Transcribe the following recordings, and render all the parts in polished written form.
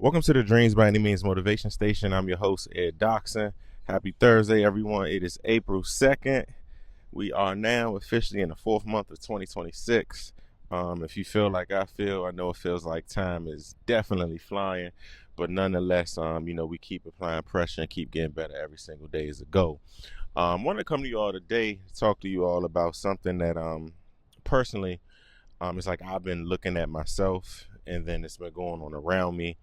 Welcome to the Dreams by Any Means Motivation Station. I'm your host, Ed Doxson. Happy Thursday, everyone. It is April 2nd. We are now officially in the fourth month of 2026. If you feel like I feel, I know it feels like time is definitely flying, but nonetheless, we keep applying pressure and keep getting better every single day as a goal. I want to come to you all today, talk to you all about something that personally, it's like I've been looking at myself and then it's been going on around me,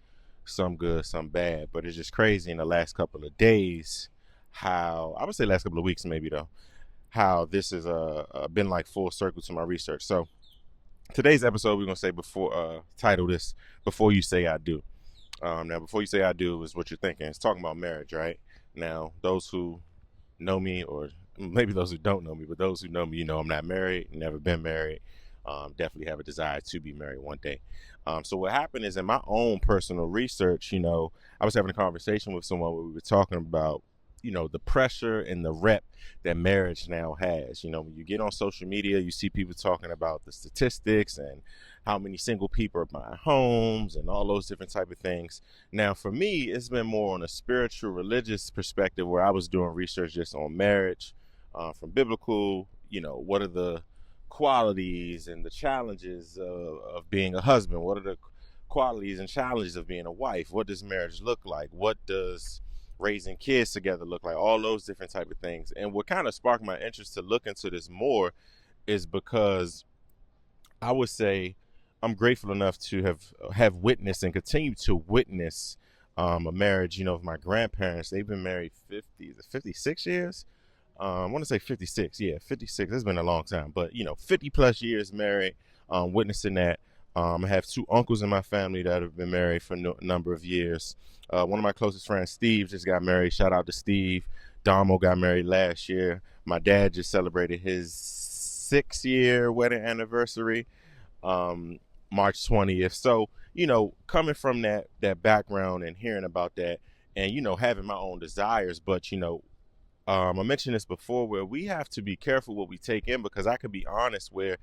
some good, some bad, but it's just crazy in the last couple of days how, I would say last couple of weeks maybe though, how this has been like full circle to my research. So today's episode, we're going to say title this, Before You Say I Do. Now, before you say I do is what you're thinking. It's talking about marriage, right? Now, those who know me, or maybe those who don't know me, but those who know me, I'm not married, never been married. Definitely have a desire to be married one day. So what happened is in my own personal research, I was having a conversation with someone where we were talking about, the pressure and the rep that marriage now has. When you get on social media, you see people talking about the statistics and how many single people are buying homes and all those different type of things. Now, for me, it's been more on a spiritual, religious perspective where I was doing research just on marriage from biblical, what are the qualities and the challenges of being a husband? What are the qualities and challenges of being a wife? What does marriage look like? What does raising kids together look like? All those different type of things. And what kind of sparked my interest to look into this more is because I would say I'm grateful enough to have witnessed and continue to witness a marriage, of my grandparents. They've been married 56 years. I want to say 56. Yeah, 56. It's been a long time, but 50 plus years married, witnessing that. I have two uncles in my family that have been married for a number of years. One of my closest friends, Steve, just got married. Shout out to Steve. Damo got married last year. My dad just celebrated his 6-year wedding anniversary, March 20th. So, coming from that background and hearing about that and, having my own desires, but, I mentioned this before where we have to be careful what we take in, because I could be honest where,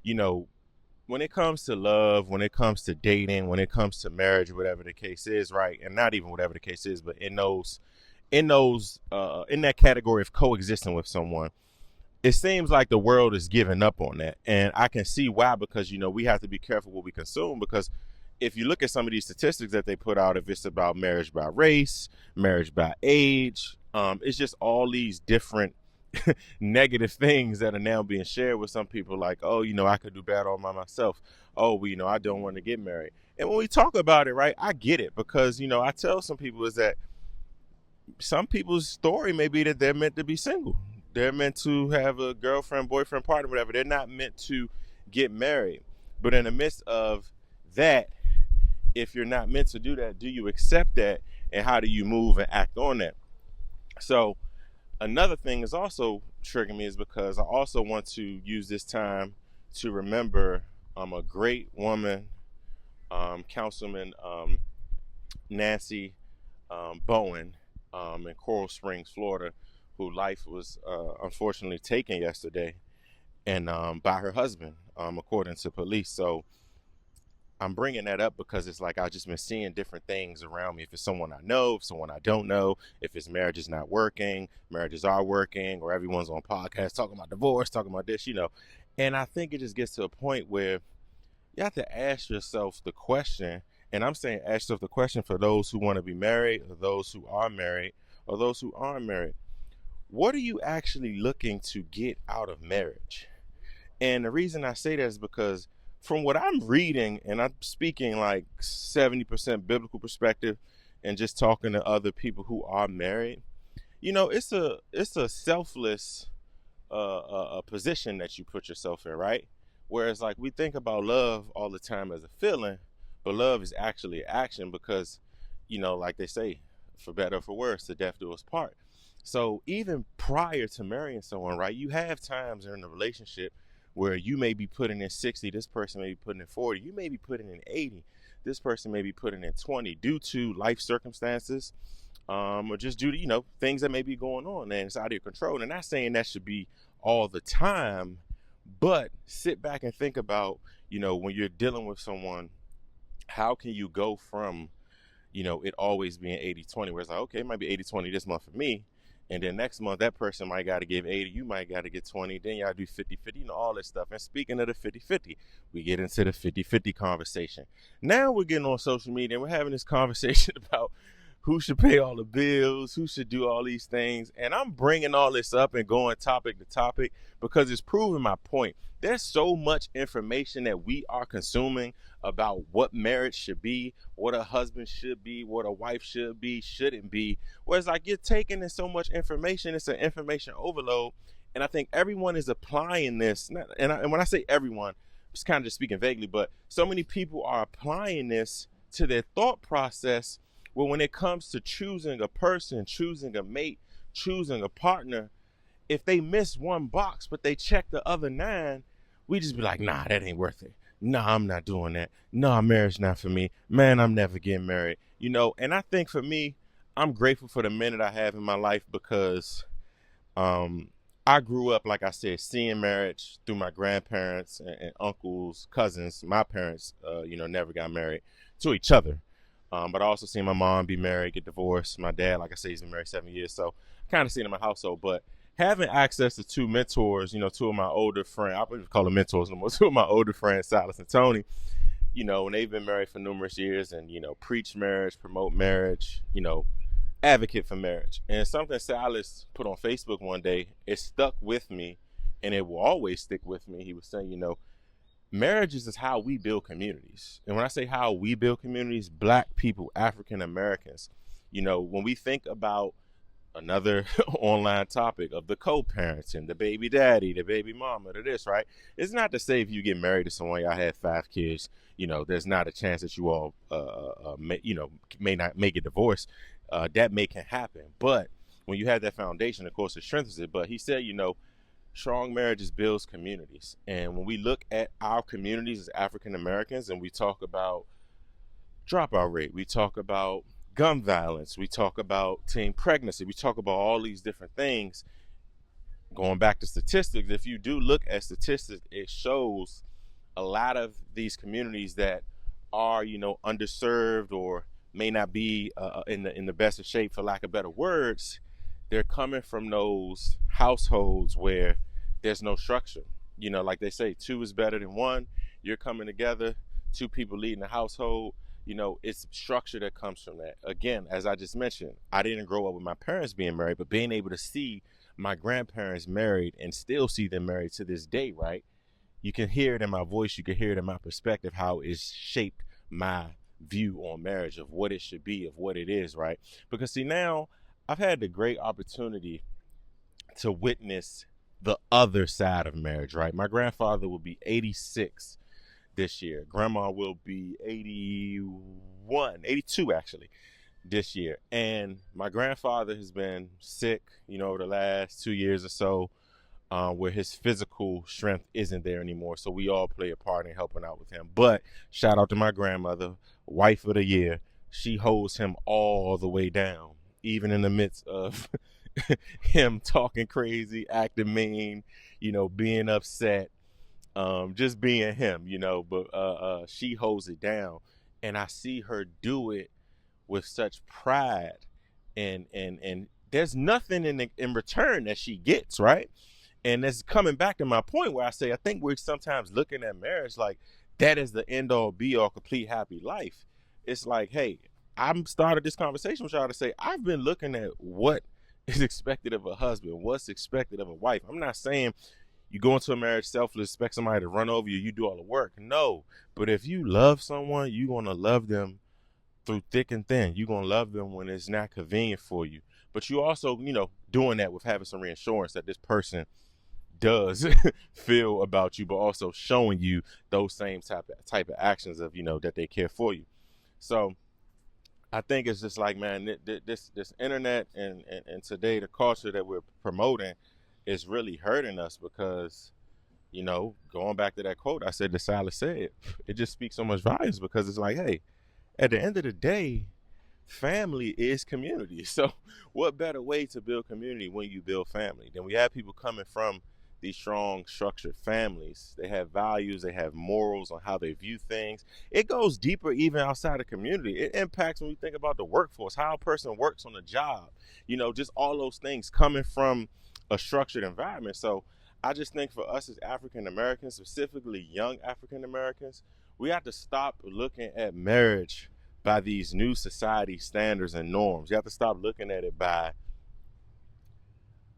when it comes to love, when it comes to dating, when it comes to marriage, whatever the case is, right? And not even whatever the case is, but in that category of coexisting with someone, it seems like the world is giving up on that. And I can see why, because, we have to be careful what we consume, because if you look at some of these statistics that they put out, if it's about marriage by race, marriage by age, it's just all these different negative things that are now being shared with some people, like, oh, I could do better all by myself. Oh, well, I don't want to get married. And when we talk about it, right, I get it, because, I tell some people is that some people's story may be that they're meant to be single. They're meant to have a girlfriend, boyfriend, partner, whatever. They're not meant to get married. But in the midst of that, if you're not meant to do that, do you accept that? And how do you move and act on that? So another thing is also triggering me is because I also want to use this time to remember a great woman, Councilman Nancy Bowen in Coral Springs, Florida, whose life was unfortunately taken yesterday and by her husband, according to police. So I'm bringing that up because it's like I've just been seeing different things around me. If it's someone I know, if someone I don't know, if it's marriage is not working, marriages are working, or everyone's on podcasts talking about divorce, talking about this, And I think it just gets to a point where you have to ask yourself the question, and I'm saying ask yourself the question for those who want to be married, or those who are married, or those who aren't married. What are you actually looking to get out of marriage? And the reason I say that is because from what I'm reading, and I'm speaking like 70% biblical perspective and just talking to other people who are married, it's a selfless a position that you put yourself in, right? Whereas like we think about love all the time as a feeling, but love is actually action, because, like they say, for better or for worse, the death do us part. So even prior to marrying someone, right, you have times in the relationship where you may be putting in 60, this person may be putting in 40, you may be putting in 80, this person may be putting in 20 due to life circumstances, or just due to, things that may be going on and it's out of your control. And not saying that should be all the time, but sit back and think about, when you're dealing with someone, how can you go from it always being 80-20, where it's like, okay, it might be 80-20 this month for me. And then next month, that person might got to give 80, you might got to get 20, then y'all do 50-50, all this stuff. And speaking of the 50-50, we get into the 50-50 conversation. Now we're getting on social media and we're having this conversation about who should pay all the bills, who should do all these things. And I'm bringing all this up and going topic to topic because it's proving my point. There's so much information that we are consuming about what marriage should be, what a husband should be, what a wife should be, shouldn't be. Whereas like you're taking in so much information, it's an information overload. And I think everyone is applying this. And when I say everyone, I'm just kind of just speaking vaguely, but so many people are applying this to their thought process. Well, when it comes to choosing a person, choosing a mate, choosing a partner, if they miss one box, but they check the other 9, we just be like, nah, that ain't worth it. Nah, I'm not doing that. Nah, marriage not for me. Man, I'm never getting married. And I think for me, I'm grateful for the men that I have in my life because I grew up, like I said, seeing marriage through my grandparents and uncles, cousins. My parents, never got married to each other. But I also seen my mom be married, get divorced. My dad, like I said, he's been married 7 years. So kind of seen in my household. But having access to 2 mentors, 2 of my older friends, I wouldn't call them mentors no more, 2 of my older friends, Silas and Tony, and they've been married for numerous years and, preach marriage, promote marriage, advocate for marriage. And something Silas put on Facebook one day, it stuck with me and it will always stick with me. He was saying, marriages is how we build communities. And when I say how we build communities, Black people, African Americans, when we think about another online topic of the co-parenting, the baby daddy, the baby mama, to this, right? It's not to say if you get married to someone, y'all had 5 kids, there's not a chance that you all, may not make a divorce. That can happen. But when you have that foundation, of course, it strengthens it. But he said, strong marriages builds communities. And when we look at our communities as African Americans and we talk about dropout rate, we talk about gun violence, we talk about teen pregnancy, we talk about all these different things. Going back to statistics, if you do look at statistics, it shows a lot of these communities that are, underserved or may not be in the best of shape, for lack of better words. They're coming from those households where there's no structure. Like they say, 2 is better than 1. You're coming together, 2 people leading the household. It's structure that comes from that. Again, as I just mentioned, I didn't grow up with my parents being married, but being able to see my grandparents married and still see them married to this day, right? You can hear it in my voice. You can hear it in my perspective, how it's shaped my view on marriage, of what it should be, of what it is, right? Because see, now I've had the great opportunity to witness the other side of marriage, right? My grandfather will be 86 this year. Grandma will be 82 actually this year. And my grandfather has been sick, over the last 2 years or so, where his physical strength isn't there anymore. So we all play a part in helping out with him. But shout out to my grandmother, wife of the year. She holds him all the way down, even in the midst of him talking crazy, acting mean, being upset, just being him, but she holds it down. And I see her do it with such pride, and there's nothing in return that she gets, right? And that's coming back to my point where I say, I think we're sometimes looking at marriage like that is the end all be all complete happy life. It's like, hey, I'm started this conversation with y'all to say, I've been looking at what is expected of a husband, what's expected of a wife. I'm not saying you go into a marriage selfless, expect somebody to run over you, you do all the work. No, but if you love someone, you're going to love them through thick and thin. You're going to love them when it's not convenient for you. But you also, doing that with having some reassurance that this person does feel about you, but also showing you those same type of actions of, that they care for you. So I think it's just like, man, this internet and today the culture that we're promoting is really hurting us because, going back to that quote I said that Silas said, it just speaks so much volumes because it's like, hey, at the end of the day, family is community. So what better way to build community when you build family? Then we have people coming from these strong structured families. They have values, they have morals on how they view things. It goes deeper even outside the community. It impacts when we think about the workforce, how a person works on a job, just all those things coming from a structured environment. So I just think for us as African Americans, specifically young African Americans, we have to stop looking at marriage by these new society standards and norms. You have to stop looking at it by,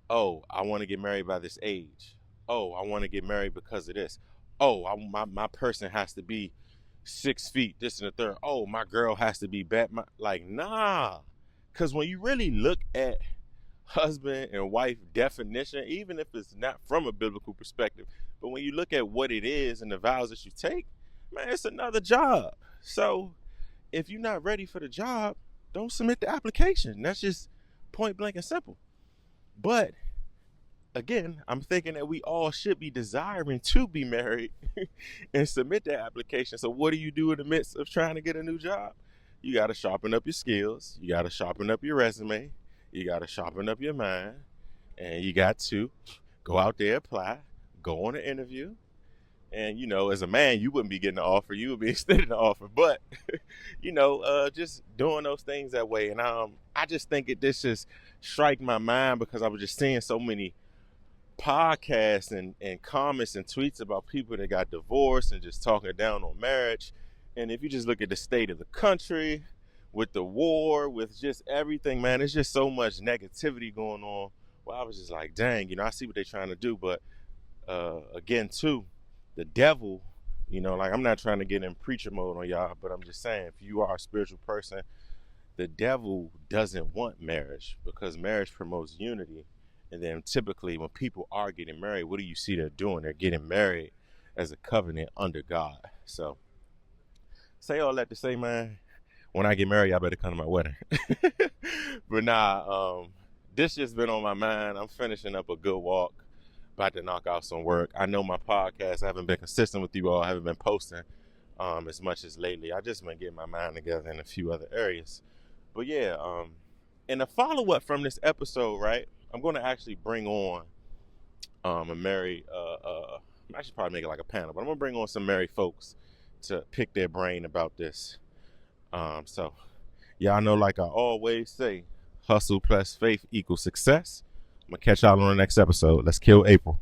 oh, I want to get married by this age. Oh, I want to get married because of this. Oh, my person has to be 6 feet, this and the third. Oh, my girl has to be bad. Nah. Because when you really look at husband and wife definition, even if it's not from a biblical perspective, but when you look at what it is and the vows that you take, man, it's another job. So if you're not ready for the job, don't submit the application. That's just point blank and simple. But again, I'm thinking that we all should be desiring to be married and submit that application. So what do you do in the midst of trying to get a new job? You got to sharpen up your skills. You got to sharpen up your resume. You got to sharpen up your mind. And you got to go out there, apply, go on an interview. And, as a man, you wouldn't be getting the offer. You would be extending the offer. But, just doing those things that way. And I just think this just strike my mind because I was just seeing so many podcasts and comments and tweets about people that got divorced and just talking down on marriage. And if you just look at the state of the country with the war, with just everything, man, there's just so much negativity going on. Well, I was just like, dang, I see what they're trying to do. But again, too, the devil, I'm not trying to get in preacher mode on y'all, but I'm just saying, if you are a spiritual person, the devil doesn't want marriage because marriage promotes unity. And then typically when people are getting married, what do you see they're doing? They're getting married as a covenant under God. So say all that to say, man, when I get married, I better come to my wedding. But this just been on my mind. I'm finishing up a good walk, about to knock out some work. I know my podcast, I haven't been consistent with you all. I haven't been posting as much as lately. I just been getting my mind together in a few other areas. But yeah, and a follow-up from this episode, right? I'm going to actually bring on a married, I should probably make it like a panel, but I'm going to bring on some married folks to pick their brain about this. So y'all know, like I always say, hustle plus faith equals success. I'm going to catch y'all on the next episode. Let's kill April.